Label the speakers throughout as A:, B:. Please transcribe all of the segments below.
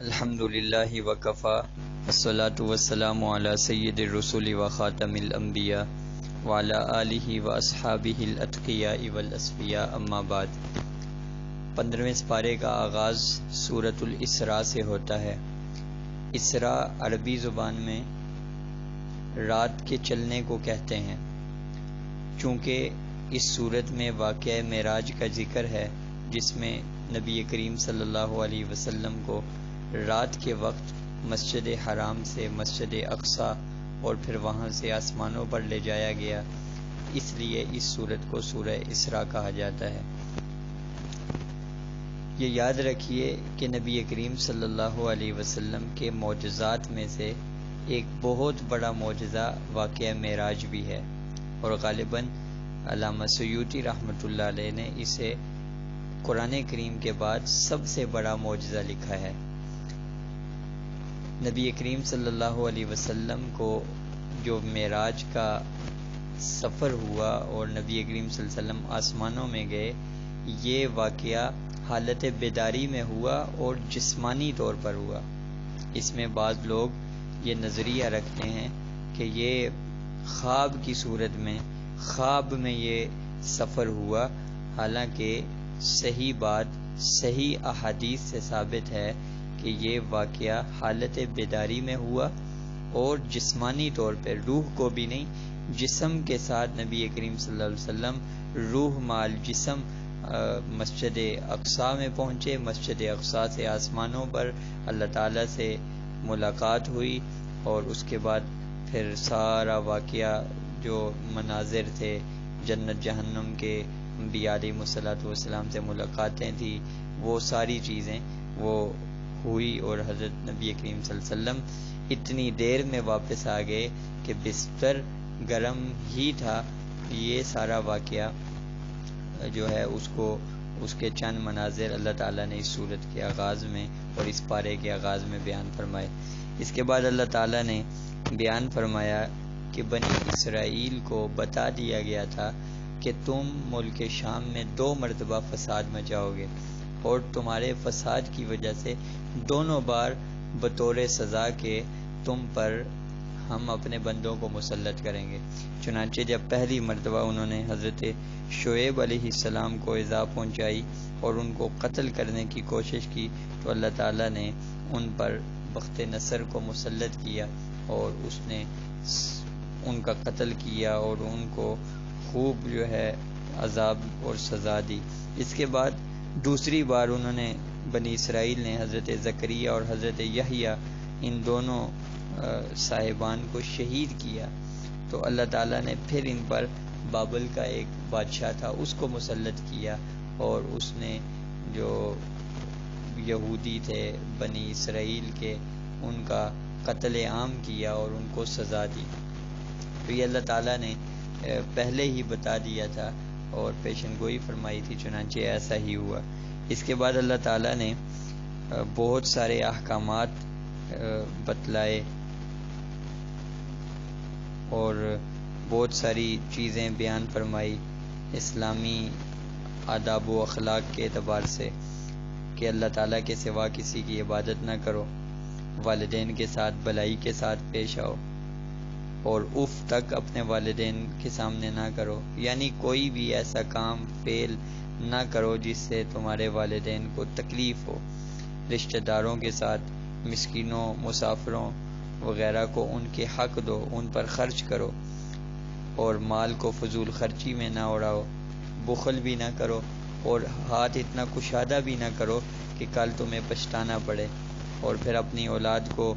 A: الحمدللہ وکفا الصلاۃ والسلام علی سید الرسول و خاتم الانبیاء وعلی آلہ و اصحابہ الاتقیاء والاصفیاء اما بعد۔ 15ویں سپارے کا آغاز سورۃ الاسراء سے ہوتا ہے۔ اسراء عربی زبان میں رات کے چلنے کو کہتے ہیں۔ چونکہ اس سورت میں واقعہ معراج کا ذکر ہے، جس میں نبی کریم صلی اللہ علیہ وسلم کو رات کے وقت مسجد حرام سے مسجد اقصیٰ اور پھر وہاں سے آسمانوں پر لے جایا گیا، اس لیے اس سورت کو سورہ اسراء کہا جاتا ہے۔ یہ یاد رکھیے کہ نبی کریم صلی اللہ علیہ وسلم کے معجزات میں سے ایک بہت بڑا معجزہ واقعہ معراج بھی ہے، اور غالباً علامہ سیوطی رحمۃ اللہ علیہ نے اسے قرآن کریم کے بعد سب سے بڑا معجزہ لکھا ہے۔ نبی کریم صلی اللہ علیہ وسلم کو جو معراج کا سفر ہوا اور نبی کریم صلی اللہ علیہ وسلم آسمانوں میں گئے، یہ واقعہ حالت بیداری میں ہوا اور جسمانی طور پر ہوا۔ اس میں بعض لوگ یہ نظریہ رکھتے ہیں کہ یہ خواب کی صورت میں، خواب میں یہ سفر ہوا، حالانکہ صحیح بات صحیح احادیث سے ثابت ہے کہ یہ واقعہ حالت بیداری میں ہوا اور جسمانی طور پہ، روح کو بھی نہیں، جسم کے ساتھ نبی کریم صلی اللہ علیہ وسلم روح مال جسم مسجد اقصیٰ میں پہنچے۔ مسجد اقصیٰ سے آسمانوں پر اللہ تعالیٰ سے ملاقات ہوئی، اور اس کے بعد پھر سارا واقعہ جو مناظر تھے، جنت جہنم کے انبیاء علیہ الصلوۃ والسلام سے ملاقاتیں تھیں، وہ ساری چیزیں وہ ہوئی، اور حضرت نبی کریم صلی اللہ علیہ وسلم اتنی دیر میں واپس آ گئے کہ بستر گرم ہی تھا۔ یہ سارا واقعہ جو ہے اس کے چند مناظر اللہ تعالیٰ نے اس سورت کے آغاز میں اور اس پارے کے آغاز میں بیان فرمائے۔ اس کے بعد اللہ تعالیٰ نے بیان فرمایا کہ بنی اسرائیل کو بتا دیا گیا تھا کہ تم ملک شام میں 2 مرتبہ فساد مچاؤ گے، اور تمہارے فساد کی وجہ سے دونوں بار بطور سزا کے تم پر ہم اپنے بندوں کو مسلط کریں گے۔ چنانچہ جب پہلی مرتبہ انہوں نے حضرت شعیب علیہ السلام کو ایذا پہنچائی اور ان کو قتل کرنے کی کوشش کی، تو اللہ تعالیٰ نے ان پر بخت نصر کو مسلط کیا، اور اس نے ان کا قتل کیا اور ان کو خوب جو ہے عذاب اور سزا دی۔ اس کے بعد دوسری بار انہوں نے بنی اسرائیل نے حضرت زکریا اور حضرت یحییٰ ان دونوں صاحبان کو شہید کیا، تو اللہ تعالیٰ نے پھر ان پر بابل کا ایک بادشاہ تھا اس کو مسلط کیا، اور اس نے جو یہودی تھے بنی اسرائیل کے ان کا قتل عام کیا اور ان کو سزا دی۔ تو یہ اللہ تعالیٰ نے پہلے ہی بتا دیا تھا اور پیشن گوئی فرمائی تھی، چنانچہ ایسا ہی ہوا۔ اس کے بعد اللہ تعالیٰ نے بہت سارے احکامات بتلائے اور بہت ساری چیزیں بیان فرمائی اسلامی آداب و اخلاق کے اعتبار سے، کہ اللہ تعالیٰ کے سوا کسی کی عبادت نہ کرو، والدین کے ساتھ بھلائی کے ساتھ پیش آؤ، اور اف تک اپنے والدین کے سامنے نہ کرو، یعنی کوئی بھی ایسا کام فعل نہ کرو جس سے تمہارے والدین کو تکلیف ہو۔ رشتہ داروں کے ساتھ مسکینوں، مسافروں وغیرہ کو ان کے حق دو، ان پر خرچ کرو، اور مال کو فضول خرچی میں نہ اڑاؤ، بخل بھی نہ کرو، اور ہاتھ اتنا کشادہ بھی نہ کرو کہ کل تمہیں پچھتانا پڑے، اور پھر اپنی اولاد کو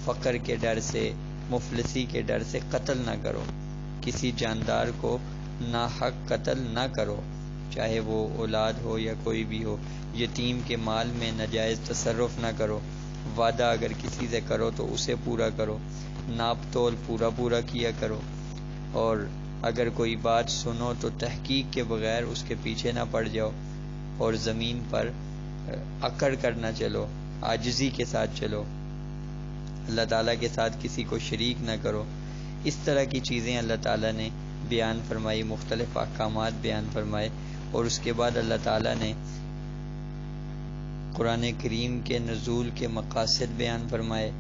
A: فقر کے ڈر سے، مفلسی کے ڈر سے قتل نہ کرو۔ کسی جاندار کو ناحق قتل نہ کرو، چاہے وہ اولاد ہو یا کوئی بھی ہو۔ یتیم کے مال میں ناجائز تصرف نہ کرو۔ وعدہ اگر کسی سے کرو تو اسے پورا کرو، ناپ تول پورا کیا کرو، اور اگر کوئی بات سنو تو تحقیق کے بغیر اس کے پیچھے نہ پڑ جاؤ، اور زمین پر اکڑ کر نہ چلو، عاجزی کے ساتھ چلو، اللہ تعالیٰ کے ساتھ کسی کو شریک نہ کرو۔ اس طرح کی چیزیں اللہ تعالیٰ نے بیان فرمائی، مختلف احکامات بیان فرمائے، اور اس کے بعد اللہ تعالیٰ نے قرآن کریم کے نزول کے مقاصد بیان فرمائے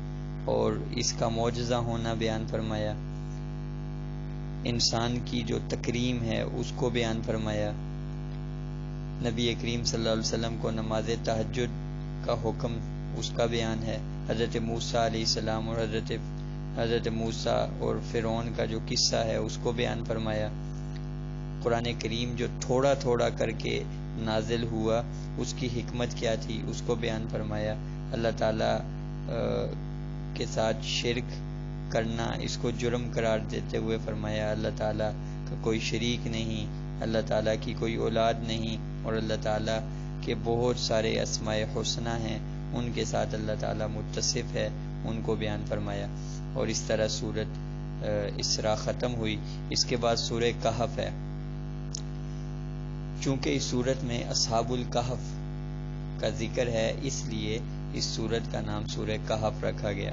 A: اور اس کا معجزہ ہونا بیان فرمایا، انسان کی جو تکریم ہے اس کو بیان فرمایا، نبی کریم صلی اللہ علیہ وسلم کو نماز تہجد کا حکم اس کا بیان ہے، حضرت موسیٰ علیہ السلام اور حضرت موسیٰ اور فرعون کا جو قصہ ہے اس کو بیان فرمایا، قرآن کریم جو تھوڑا تھوڑا کر کے نازل ہوا اس کی حکمت کیا تھی اس کو بیان فرمایا، اللہ تعالیٰ کے ساتھ شرک کرنا اس کو جرم قرار دیتے ہوئے فرمایا اللہ تعالیٰ کا کوئی شریک نہیں، اللہ تعالیٰ کی کوئی اولاد نہیں، اور اللہ تعالیٰ کے بہت سارے اسماء حسنہ ہیں ان کے ساتھ اللہ تعالیٰ متصف ہے، ان کو بیان فرمایا، اور اس طرح سورت اسراء ختم ہوئی۔ اس کے بعد سورہ کہف ہے، چونکہ اس سورت میں اصحاب الکہف کا ذکر ہے اس لیے اس سورت کا نام سورہ کہف رکھا گیا۔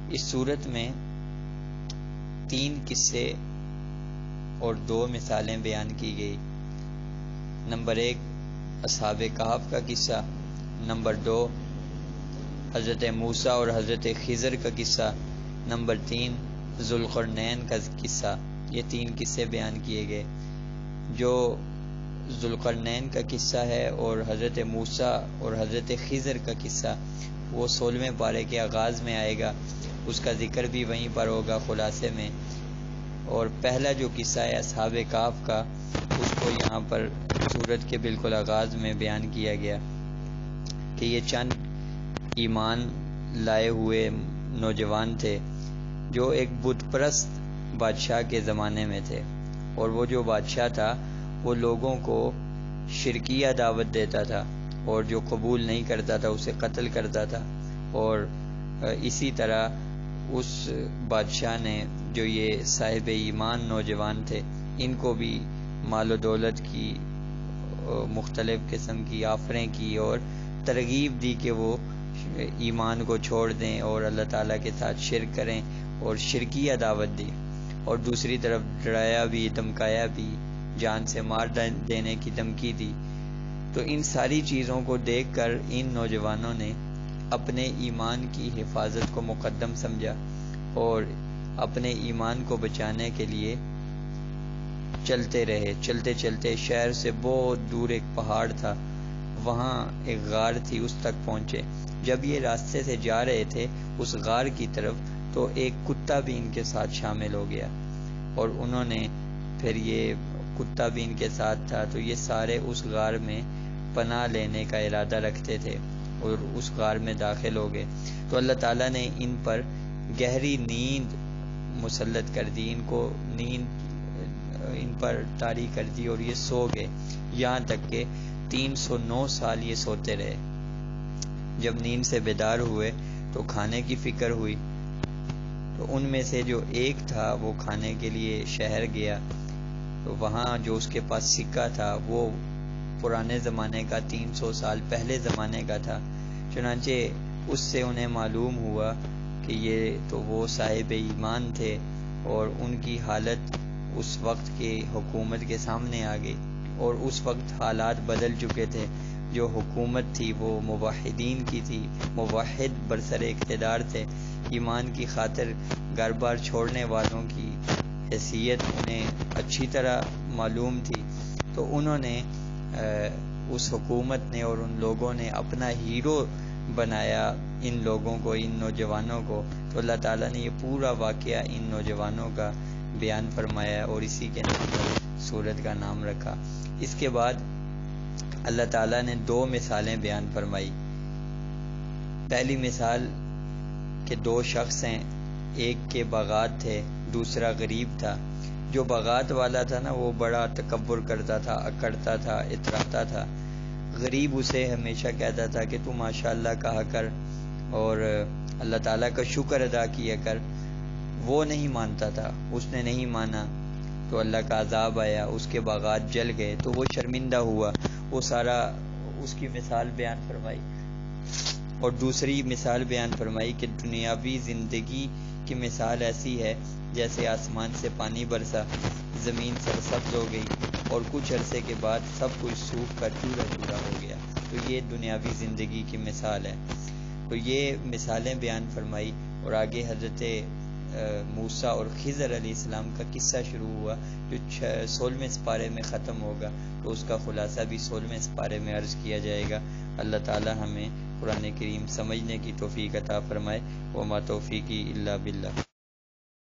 A: اس سورت میں 3 قصے اور 2 مثالیں بیان کی گئی، نمبر 1 اصحاب کہف کا قصہ، نمبر 2 حضرت موسیٰ اور حضرت خضر کا قصہ، نمبر 3 ذوالقرنین کا قصہ۔ یہ 3 قصے بیان کیے گئے۔ جو ذوالقرنین کا قصہ ہے اور حضرت موسیٰ اور حضرت خضر کا قصہ وہ 16ویں پارے کے آغاز میں آئے گا، اس کا ذکر بھی وہیں پر ہوگا خلاصے میں، اور پہلا جو قصہ ہے اصحاب کہف کا اس کو یہاں پر سورت کے بالکل آغاز میں بیان کیا گیا کہ یہ چند ایمان لائے ہوئے نوجوان تھے جو ایک بت پرست بادشاہ کے زمانے میں تھے، اور وہ جو بادشاہ تھا وہ لوگوں کو شرکیہ دعوت دیتا تھا اور جو قبول نہیں کرتا تھا اسے قتل کرتا تھا، اور اسی طرح اس بادشاہ نے جو یہ صاحب ایمان نوجوان تھے ان کو بھی مال و دولت کی مختلف قسم کی آفریں کی اور ترغیب دی کہ وہ ایمان کو چھوڑ دیں اور اللہ تعالیٰ کے ساتھ شرک کریں اور شرکیہ دعوت دی، اور دوسری طرف ڈرایا بھی، دھمکایا بھی، جان سے مار دینے کی دھمکی دی۔ تو ان ساری چیزوں کو دیکھ کر ان نوجوانوں نے اپنے ایمان کی حفاظت کو مقدم سمجھا اور اپنے ایمان کو بچانے کے لیے چلتے رہے، چلتے چلتے شہر سے بہت دور ایک پہاڑ تھا، وہاں ایک غار تھی، اس تک پہنچے۔ جب یہ راستے سے جا رہے تھے اس غار کی طرف تو ایک کتا بھی ان کے ساتھ شامل ہو گیا، اور انہوں نے پھر یہ کتا بھی ان کے ساتھ تھا تو یہ سارے اس غار میں پناہ لینے کا ارادہ رکھتے تھے اور اس غار میں داخل ہو گئے۔ تو اللہ تعالیٰ نے ان پر گہری نیند مسلط کر دی، ان کو نیند ان پر طاری کر دی اور یہ سو گئے، یہاں تک کہ 309 سال یہ سوتے رہے۔ جب نیند سے بیدار ہوئے تو کھانے کی فکر ہوئی، تو ان میں سے جو ایک تھا وہ کھانے کے لیے شہر گیا، تو وہاں جو اس کے پاس سکہ تھا وہ پرانے زمانے کا 300 سال پہلے زمانے کا تھا، چنانچہ اس سے انہیں معلوم ہوا کہ یہ تو وہ صاحب ایمان تھے اور ان کی حالت اس وقت کے حکومت کے سامنے آ گئی، اور اس وقت حالات بدل چکے تھے، جو حکومت تھی وہ موحدین کی تھی، موحد برسر اقتدار تھے، ایمان کی خاطر گھر بار چھوڑنے والوں کی حیثیت انہیں اچھی طرح معلوم تھی، تو انہوں نے اس حکومت نے اور ان لوگوں نے اپنا ہیرو بنایا ان لوگوں کو، ان نوجوانوں کو۔ تو اللہ تعالیٰ نے یہ پورا واقعہ ان نوجوانوں کا بیان فرمایا اور اسی کے نام پر سورت کا نام رکھا۔ اس کے بعد اللہ تعالیٰ نے 2 مثالیں بیان فرمائی۔ پہلی مثال کہ 2 شخص ہیں، ایک کے باغات تھے، دوسرا غریب تھا۔ جو باغات والا تھا نا وہ بڑا تکبر کرتا تھا، اکڑتا تھا، اتراتا تھا۔ غریب اسے ہمیشہ کہتا تھا کہ تو ماشاءاللہ کہا کر اور اللہ تعالیٰ کا شکر ادا کیا کر۔ وہ نہیں مانتا تھا، اس نے نہیں مانا تو اللہ کا عذاب آیا، اس کے باغات جل گئے تو وہ شرمندہ ہوا، وہ سارا اس کی مثال بیان فرمائی۔ اور دوسری مثال بیان فرمائی کہ دنیاوی زندگی کی مثال ایسی ہے جیسے آسمان سے پانی برسا، زمین سرسبز ہو گئی اور کچھ عرصے کے بعد سب کچھ سوکھ کر چورا چورا ہو گیا۔ تو یہ دنیاوی زندگی کی مثال ہے۔ تو یہ مثالیں بیان فرمائی، اور آگے حضرت موسیٰ اور خضر علیہ السلام کا قصہ شروع ہوا جو 16ویں سپارے میں ختم ہوگا، تو اس کا خلاصہ بھی 16ویں سپارے میں عرض کیا جائے گا۔ اللہ تعالی ہمیں قرآن کریم سمجھنے کی توفیق عطا فرمائے۔ وما توفیقی الا باللہ۔